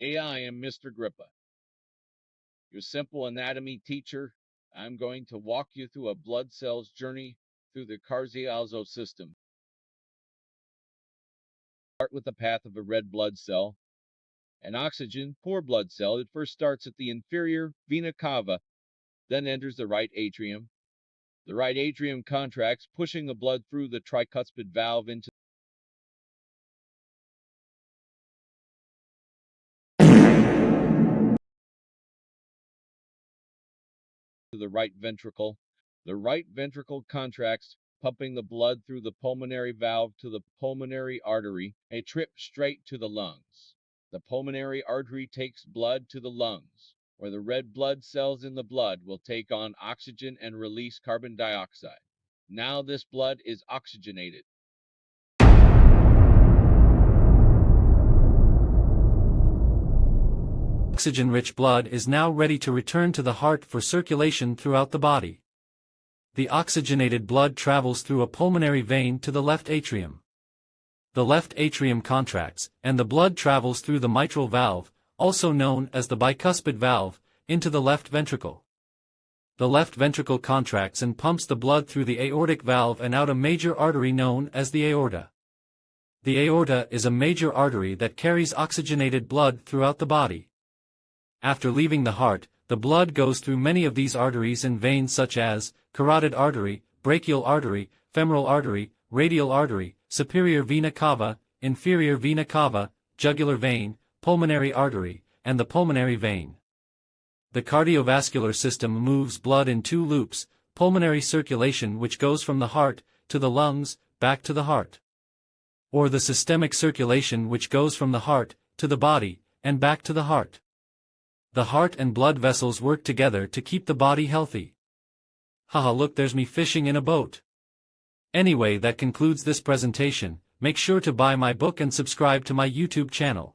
Hey, I am Mr. Grippa, your simple anatomy teacher. I'm going to walk you through a blood cell's journey through the Cardiovascular system. Start with the path of a red blood cell. An oxygen-poor blood cell, it first starts at the inferior vena cava, then enters the right atrium. The right atrium contracts, pushing the blood through the tricuspid valve into the right ventricle. The right ventricle contracts, pumping the blood through the pulmonary valve to the pulmonary artery, a trip straight to the lungs. The pulmonary artery takes blood to the lungs, where the red blood cells in the blood will take on oxygen and release carbon dioxide. Now this blood is oxygenated. Oxygen-rich blood is now ready to return to the heart for circulation throughout the body. The oxygenated blood travels through a pulmonary vein to the left atrium. The left atrium contracts, and the blood travels through the mitral valve, also known as the bicuspid valve, into the left ventricle. The left ventricle contracts and pumps the blood through the aortic valve and out a major artery known as the aorta. The aorta is a major artery that carries oxygenated blood throughout the body. After leaving the heart, the blood goes through many of these arteries and veins such as carotid artery, brachial artery, femoral artery, radial artery, superior vena cava, inferior vena cava, jugular vein, pulmonary artery, and the pulmonary vein. The cardiovascular system moves blood in two loops: pulmonary circulation, which goes from the heart to the lungs, back to the heart, or the systemic circulation, which goes from the heart to the body, and back to the heart. The heart and blood vessels work together to keep the body healthy. Haha, look, there's me fishing in a boat. Anyway, that concludes this presentation. Make sure to buy my book and subscribe to my YouTube channel.